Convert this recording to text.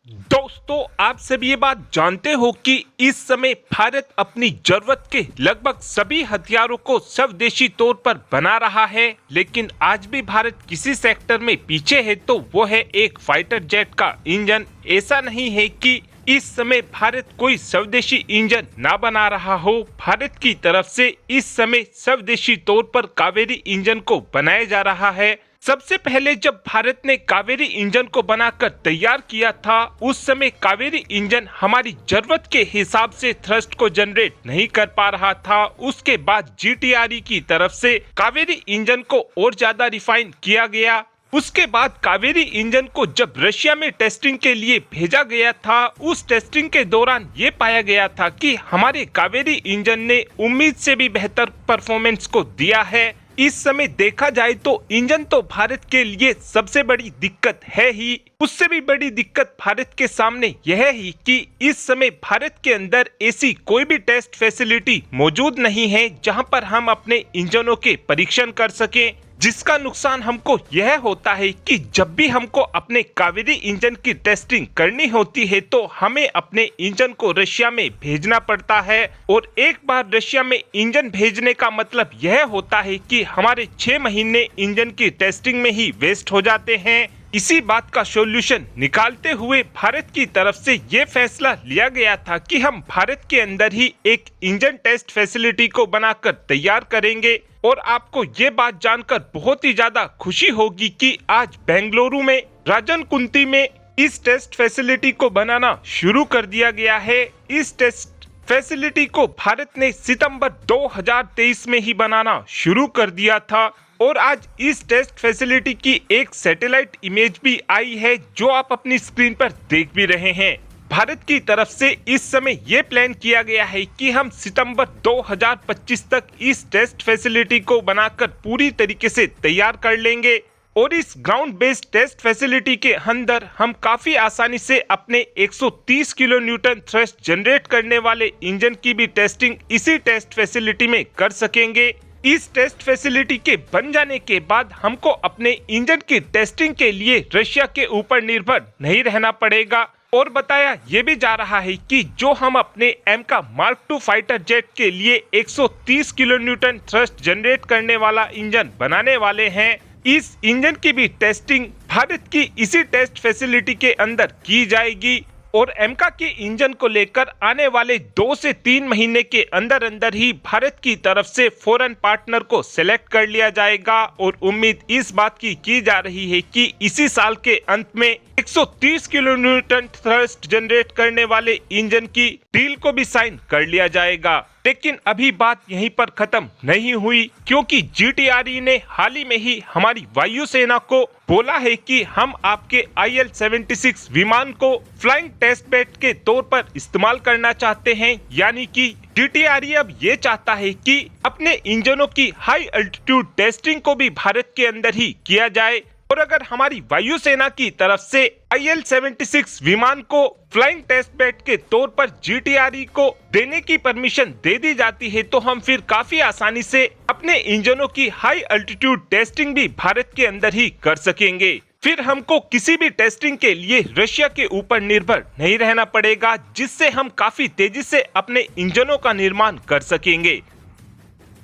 दोस्तों, आप सब ये बात जानते हो कि इस समय भारत अपनी जरूरत के लगभग सभी हथियारों को स्वदेशी तौर पर बना रहा है, लेकिन आज भी भारत किसी सेक्टर में पीछे है तो वो है एक फाइटर जेट का इंजन। ऐसा नहीं है कि इस समय भारत कोई स्वदेशी इंजन ना बना रहा हो। भारत की तरफ से इस समय स्वदेशी तौर पर कावेरी इंजन को बनाया जा रहा है। सबसे पहले जब भारत ने कावेरी इंजन को बनाकर तैयार किया था, उस समय कावेरी इंजन हमारी जरूरत के हिसाब से थ्रस्ट को जनरेट नहीं कर पा रहा था। उसके बाद जीटीआरई की तरफ से कावेरी इंजन को और ज्यादा रिफाइन किया गया। उसके बाद कावेरी इंजन को जब रशिया में टेस्टिंग के लिए भेजा गया था, उस टेस्टिंग के दौरान ये पाया गया था कि हमारे कावेरी इंजन ने उम्मीद से भी बेहतर परफॉर्मेंस को दिया है। इस समय देखा जाए तो इंजन तो भारत के लिए सबसे बड़ी दिक्कत है ही। उससे भी बड़ी दिक्कत भारत के सामने यह है कि इस समय भारत के अंदर ऐसी कोई भी टेस्ट फैसिलिटी मौजूद नहीं है जहां पर हम अपने इंजनों के परीक्षण कर सकें। जिसका नुकसान हमको यह होता है कि जब भी हमको अपने कावेरी इंजन की टेस्टिंग करनी होती है तो हमें अपने इंजन को रशिया में भेजना पड़ता है, और एक बार रशिया में इंजन भेजने का मतलब यह होता है कि हमारे 6 महीने इंजन की टेस्टिंग में ही वेस्ट हो जाते हैं। इसी बात का सॉल्यूशन निकालते हुए भारत की तरफ से ये फैसला लिया गया था कि हम भारत के अंदर ही एक इंजन टेस्ट फैसिलिटी को बनाकर तैयार करेंगे। और आपको ये बात जानकर बहुत ही ज्यादा खुशी होगी कि आज बेंगलुरु में राजन कुंती में इस टेस्ट फैसिलिटी को बनाना शुरू कर दिया गया है। इस टेस्ट फैसिलिटी को भारत ने सितंबर 2023 में ही बनाना शुरू कर दिया था, और आज इस टेस्ट फैसिलिटी की एक सैटेलाइट इमेज भी आई है जो आप अपनी स्क्रीन पर देख भी रहे हैं। भारत की तरफ से इस समय ये प्लान किया गया है कि हम सितंबर 2025 तक इस टेस्ट फैसिलिटी को बनाकर पूरी तरीके से तैयार कर लेंगे, और इस ग्राउंड बेस्ड टेस्ट फैसिलिटी के अंदर हम काफी आसानी से अपने 130 किलो न्यूटन थ्रस्ट जनरेट करने वाले इंजन की भी टेस्टिंग इसी टेस्ट फैसिलिटी में कर सकेंगे। इस टेस्ट फैसिलिटी के बन जाने के बाद हमको अपने इंजन की टेस्टिंग के लिए रशिया के ऊपर निर्भर नहीं रहना पड़ेगा। और बताया ये भी जा रहा है कि जो हम अपने एमका मार्क 2 फाइटर जेट के लिए 130 किलो न्यूटन थ्रस्ट जनरेट करने वाला इंजन बनाने वाले हैं, इस इंजन की भी टेस्टिंग भारत की इसी टेस्ट फैसिलिटी के अंदर की जाएगी। और एमका के इंजन को लेकर आने वाले 2 से 3 महीने के अंदर अंदर ही भारत की तरफ से फॉरेन पार्टनर को सिलेक्ट कर लिया जाएगा, और उम्मीद इस बात की जा रही है कि इसी साल के अंत में 130 किलो न्यूटन थ्रस्ट जनरेट करने वाले इंजन की डील को भी साइन कर लिया जाएगा। लेकिन अभी बात यहीं पर खत्म नहीं हुई, क्योंकि जीटीआरई ने हाल ही में ही हमारी वायुसेना को बोला है कि हम आपके IL-76 विमान को फ्लाइंग टेस्ट बेड के तौर पर इस्तेमाल करना चाहते हैं। यानी कि जीटीआरई अब ये चाहता है कि अपने इंजनों की हाई अल्टीट्यूड टेस्टिंग को भी भारत के अंदर ही किया जाए, और अगर हमारी वायुसेना की तरफ से IL-76 विमान को फ्लाइंग टेस्ट बेड के तौर पर जीटीआरई को देने की परमिशन दे दी जाती है तो हम फिर काफी आसानी से अपने इंजनों की हाई अल्टीट्यूड टेस्टिंग भी भारत के अंदर ही कर सकेंगे। फिर हमको किसी भी टेस्टिंग के लिए रशिया के ऊपर निर्भर नहीं रहना पड़ेगा, जिससे हम काफी तेजी से अपने इंजनों का निर्माण कर सकेंगे।